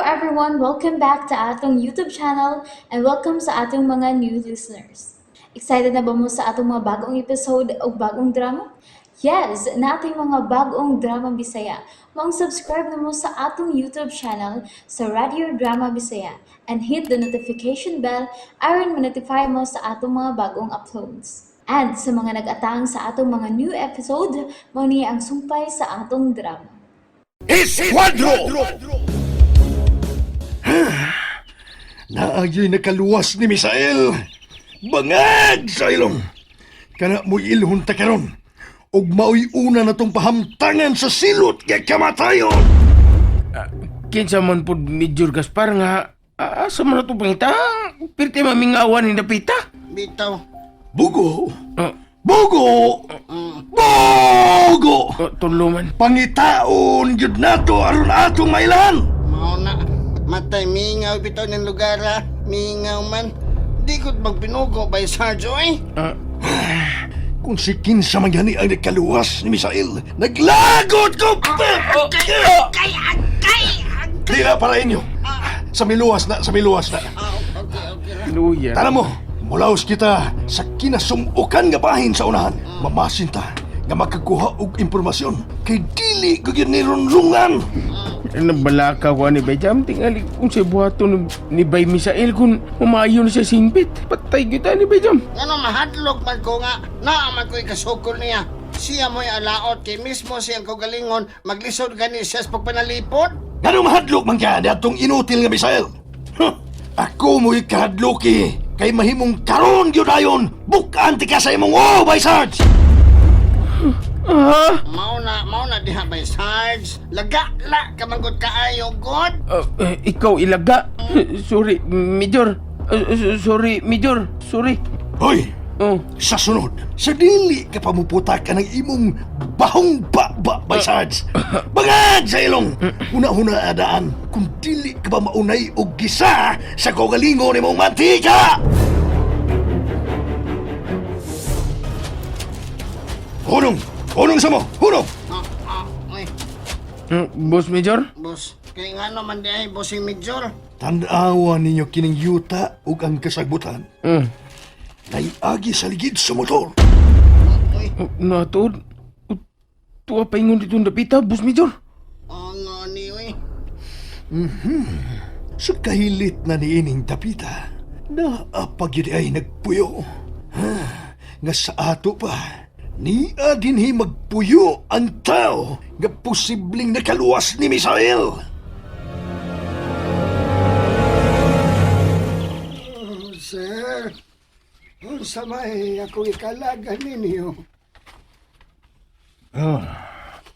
everyone, welcome back to atong YouTube channel and welcome sa atong mga new listeners. Excited na ba mo sa atong mga bagong episode o bagong drama? Yes, na ating mga bagong drama Bisaya. Subscribe na mo sa atong YouTube channel sa Radio Drama Bisaya and hit the notification bell aron ma-notify mo sa atong mga bagong uploads. And sa mga nag-atang sa atong mga new episode, mo niya ang sumpay sa atong drama. Esquadro! Naagyo'y nakaluwas ni Misael. Bangag sa ilong. Kana mo'y ilhon ta karon. Og mao'y una na tong pahamtangan sa silot kay kamatayon. Kinsa man po Major Gaspar nga asa man ito pangita? Pirti mamingawan ni Napita. Bitaw. Bugo! Bugo! Bugo! Tuluman. Pangitaon yun nato aron atong mailan. Mao na. Matay mingaw bitaw ng lugar ha. Mingaw man. Di ko't magpinugo by Sarge oy. Kung si kinsa man gani ang nagkaluwas ni Misael, naglagot ko! Di na para inyo. Sa miluwas na. Okay. Luya. Tara mo, mulaos kita sa kinasumukan nga bahin sa unahan. Mamasin ta nga magkakuha og impormasyon kay dili ko yun nirunrungan. Nabalaka ko ni Bayjam. Tingali kung siya buhato ni Bay Misael kung umayo na siya singpit. Patay kita ni Bayjam. Ano mahadlok man ko nga. Naaman ko'y kasukol niya. Siya mo'y alaot kay mismo siyang kaugalingon maglisod gani siya sa pagpanalipod. Ganong mahadlok man ka datong inutil nga Misael. Ako mo'y kahadloki kay mahimong karon gyud ayon bukan ti ka sa imong by Sarge. Mao na diha by Sarge. Laga kamanggot kaayo god. Ikaw ilaga. Sorry, Major. Sorry, Major. Sorry. Hoy, sa sunod, sa dili ka pamuputak ka ng imong bahong by Sarge. Bangag sa ilong! Una-una adaan, kung dili ka ba maunay o gisa sa kogalingo ni mong mantika! Hunong sa mo! Hunong! Oy, Boss Major? boss. Kay nga naman di ay bossing Major. Tanawan ninyo kining yuta ug ang kasagbutan. Naiagi sa ligid sa motor. Natod? Tuwa pa ingon dito Napita, Boss Major? Nga ni oy. Sa kahilit na niining tapita, naapag yun ay nagpuyo. Nga sa ato pa, niya dinhi magpuyo ang tao nga posibleng nakaluwas ni Misael. Sir, unsa may ako ikalagan ninyo?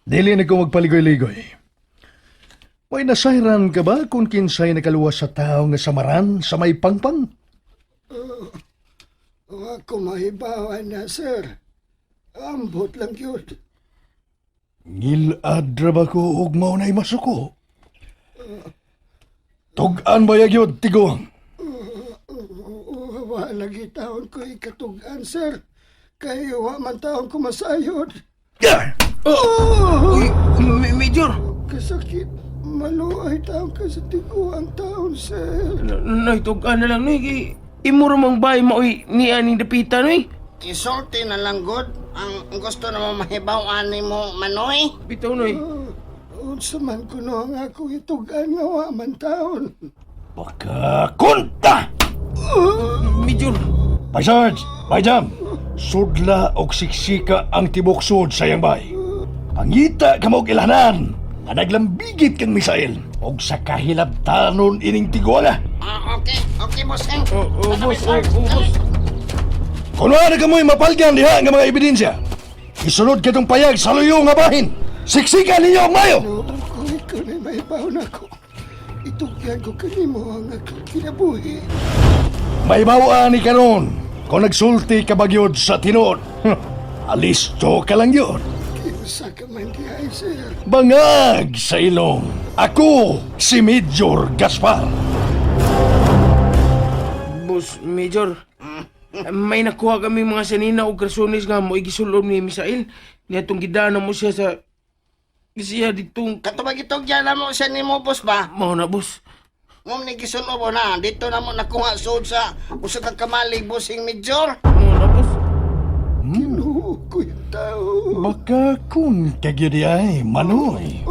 Dili na ko magpaligoy-ligoy. May nasayran ka ba kung kinsay nakaluwas sa tao nga samaran sa may pangpang? Ako mahibawan na, sir. Ambot lang yun. Ngilad ba ko og maunay masuko? Tugan ba yagyod, tiguang? Wala gitaon ko ikatugan, sir. Kaya man taon ko masayod. Uy, Major! Kasakit. Maluay taon ka sa tiguang taon, sir. Naitugan na lang, Noy. Imo ramang bay maoy ni aning Napita, Noy. Isulti na lang, God. Ang gusto naman mahibawan ni mo, Manoy. Bitaw, Noy. Unsa man kuno ang ako itugan nga wa man taon. Baka kunta! Major! By Sarge, by Jam, sudla og siksika ang tibok sud sa iyang bay. Pangita ka mo ilahanan nga naglambigit kang Misael og sa kahilabtanon ining tiguanga. Okay, bossing. Boss. Kung ano ka mo'y mapalgan diha nga mga ebidensya, isunod ka tong payag sa luyo nga bahin. Siksika ninyo ang mayo! Kung ikaw na mahibaw na ko, itugyan ko kanimo ang akong kinabuhi. May bawaan ni karon kung nagsulti ka bagyod sa tinuod. Alisto ka lang yun. Kinsa ka man di ay, sir. Bangag sa ilong. Ako si Major Gaspar. Boss Major, may nakuha kami mga sanina o krasones nga mo igisulom ni Misael. Niya itong gidana mo siya sa Siya ditong... Katubag itong dyan mo siya ni mo, boss ba? Mao na, boss. Ngum ni gisulobo na, dito na mo nakuha sud sa usa ka kamalig busing Major. Ano na, boss? Kinukoy tao. Baka kun kagyudi ay manoy.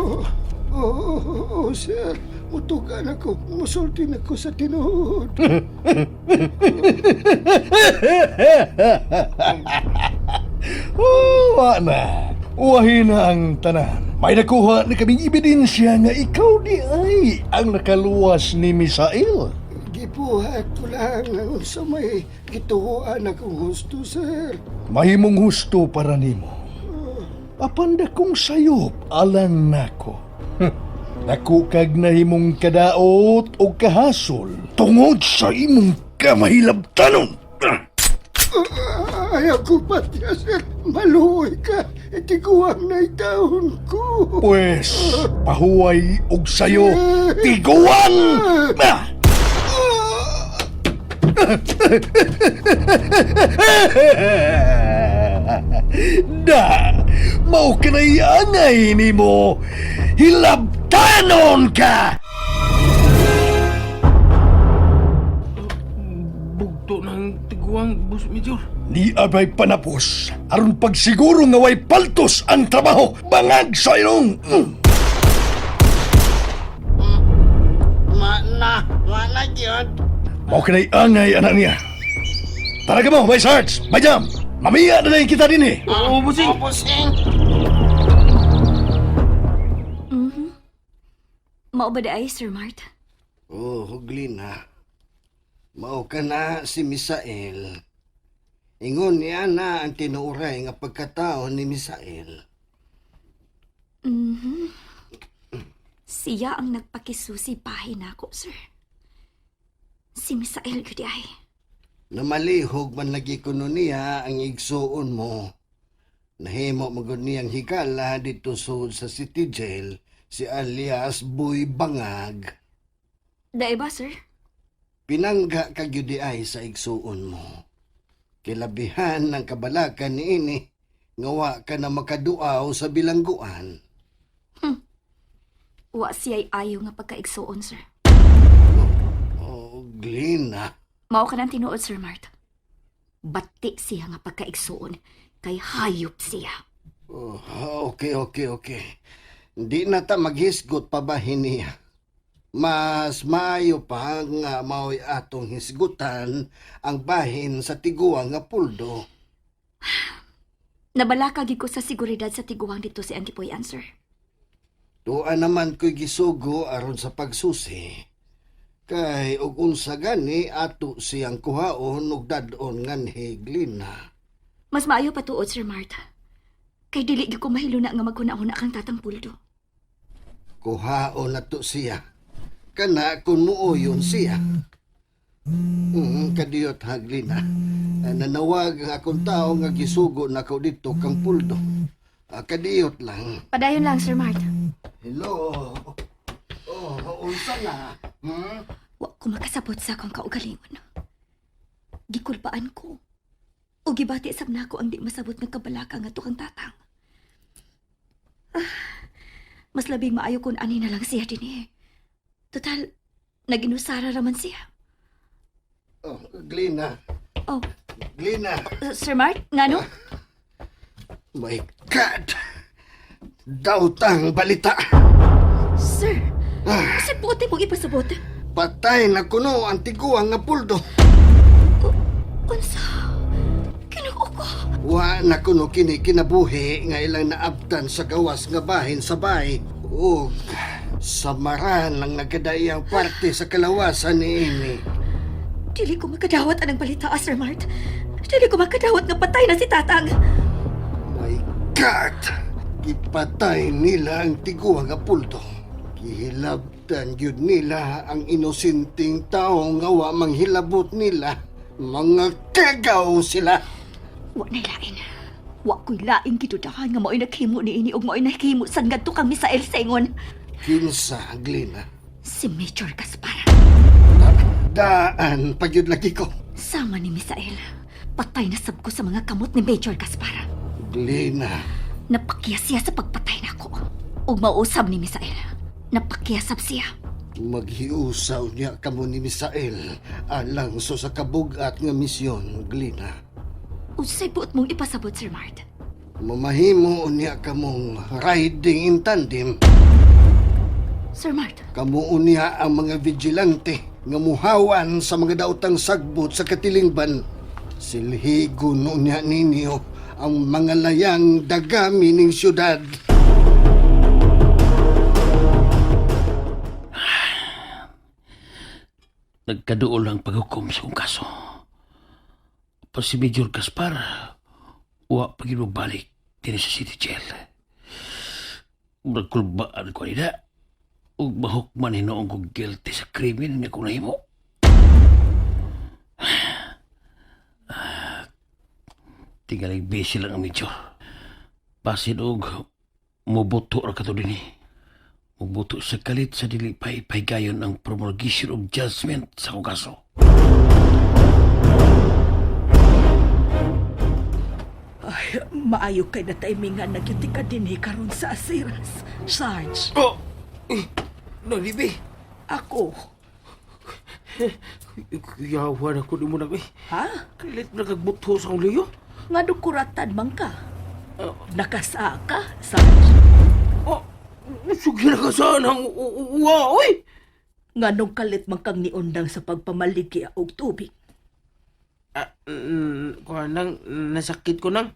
Oh, sir. Mutugan ako. Musulti na ko sa tinuod. Wa na. Uwahin na ang tanan. May nakuha na kaming ebidensya nga ikaw di ay ang nakaluwas ni Misael. Gibuhat ko lang ang sa may gituhuan akong gusto, sir. Mahimong husto para nimo. Apanda kong sayop alang nako. Naku kag nahimong kadaot o kahasol tungod sa imong kamahilabtanon. Ayaw ko patya, sir. Maluoy ka. Itiguang na itaon ko. Pues, pahuway og sayo, tiguan! Ah! Da, mau kanay-angay ni mo, hilabtanon ka! Bugto ng tiguang, boss Major. Ni abay panapos, aron pagsiguro nga way paltos ang trabaho, bangag sa ilong. Mana yun? Mau kanay-angay anak niya. Taraga mo, may Sarge, may Jam, mamiya na lang kita din eh. Oo, bossing. Busing. Mao ba ay, Sir Mart? Oh, Glina. Mao ka na si Misael. Ingon niya na ang tinuuray nga pagkatao ni Misael. Siya ang nagpakisusi bahin ako, sir. Si Misael gudi ay. Namalihog man lagi kuno niya ang igsuon mo. Nahimo magod niyang higala dito sud sa city jail si alias Boy Bangag. Dae ba, sir? Pinangga ka gyudi ay sa igsuon mo. Kilabihan ng kabalakan niini ngawa ka na makaduaw sa bilangguan. Wa siya'y ayaw nga pagkaigsuon, sir. Oh, Glina. Mao ka nang tinuod, Sir Mart. Bati siya nga pagkaigsuon kay hayop siya. Oh, okay. Di na ta maghisgot pa ba hiniya? Mas maayo pa nga mao'y atong hisgutan ang bahin sa tiguang nga puldo. Nabalakagi ko sa seguridad sa tiguang dito si Antipoy Answer. Tuan naman ko'y gisugo aron sa pagsusi. Kay og unsa gani ato siyang kuhaon ug dadon nganhi Glina. Mas maayo pa tuod, Sir Mart. Kay dili gyud ko mahiluna nga magkuna-una kang tatang puldo. Kuhaon nato siya. Kana kun muuyon siya. Kadiyot ha Glina. Nanawag ang akong tao nga gisugo na ko dito kang puldo. Kadiyot lang. Padayon lang, Sir Mart. Hello. Oh, unsa na? Wa ko makasabot sa akong kaugalingon. Gikulpaan ko. O gibati sab nako ang di masabot ng kabalaka nga tukang tatang. Mas labing maayo kung ani na lang siya din eh. Total, naginusara raman siya. Oh, Glina. Oh, Glina. Sir Mart, ngano? My God! Dautang balita. Sir, kasi puti mong ipasabot. Patay na kuno ang tiguang nga puldo. Unsa? Kinuko ko. Wa na kuno kini kinabuhi nga ilang naabtan sa gawas nga bahin sa bay. Ug samaran lang nagkadaiyang parte sa kalawasan niini. Dili ko makadawat anang balita, Sir Mart. Dili ko makadawat nga patay na si Tatang. My God! Ipatay nila ang tiguang nga puldo. Gihilabtan gyud nila ang inosinting tao nga wa manghilabot nila. Mga kagaw sila. Wa na lain. Wa ko'y laing gidudahan nga mao'y naghimo ni ini ug mao'y naghimo sa ngadto kang Misael Sengon. Kinsa, Glina? Si Major Gaspar. Daan, pagyud lagi ko. Sama ni Misael. Patay na sab ko sa mga kamot ni Major Gaspar. Glina. Napakyas siya sa pagpatay nako. Ug mausab ni Misael. Napakyasab siya. Maghiusaw niya kamo ni Misael alang so sa kabugat nga misyon, Glina. Unsay buot mong ipasabot, Sir Mart? Mamahimo niya kamong riding in tandem. Sir Mart, Kamo niya ang mga vigilante nga muhawan sa mga daotang sagbot sa katilingban. Silhigon niya ninyo ang mga layang dagami ning syudad. Nagkaduol ang paghukom sa kong kaso. Pa si Major Gaspar, wa pagin magbalik din sa city jail. Nagkulbaan ko nila, ug mahukman hinoong ko guilty sa krimen nga kung nahimo. Tingaling busy lang ang Major. Pasin og mubuto ra kato din eh. Mubuto sa kalit sa dili pahigayon ang promulgation of judgment sa kong kaso. Ay, maayo kay na timingan na gyud ka dinhi karon sa Asiras, Sarge. Oh! Nalibi! Ako, Yawan ako di mo na ha? Kalit na kagbuto sa akong liyo. Nga dukuratan man ka. Nakasa ka, Sarge. Oh! Sige na ka saan ang uwa, oy! Nga nung kalit man kang niundang sa pagpamaligi og tubig. Kuha nang, nasakit ko nang.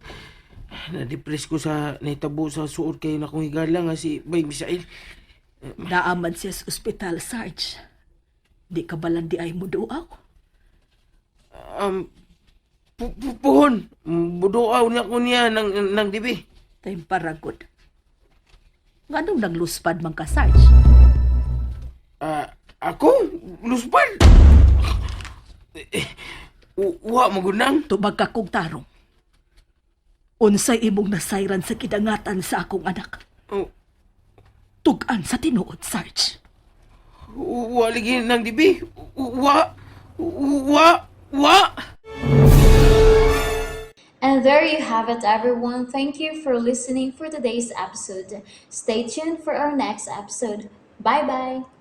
Na-depress ko sa naitabo sa suot kay na kong higala nga si Bay Misael. Naaman siya sa ospital, Sarge. Di ka balandi ay mo duaw. Puhon, budoaw na ko niya ng dibi. Time paragod. Nga nung nagluspad man ka, Sarge. Ako? Luspad? Uwa magunang? Tubag ka kong tarong. Unsay imong nasayran sa kidangatan sa akong anak. Oh, Tugan sa tinuod, Sarge. uwa lagi ng dibi. Uwa. And there you have it, everyone. Thank you for listening for today's episode. Stay tuned for our next episode. Bye bye.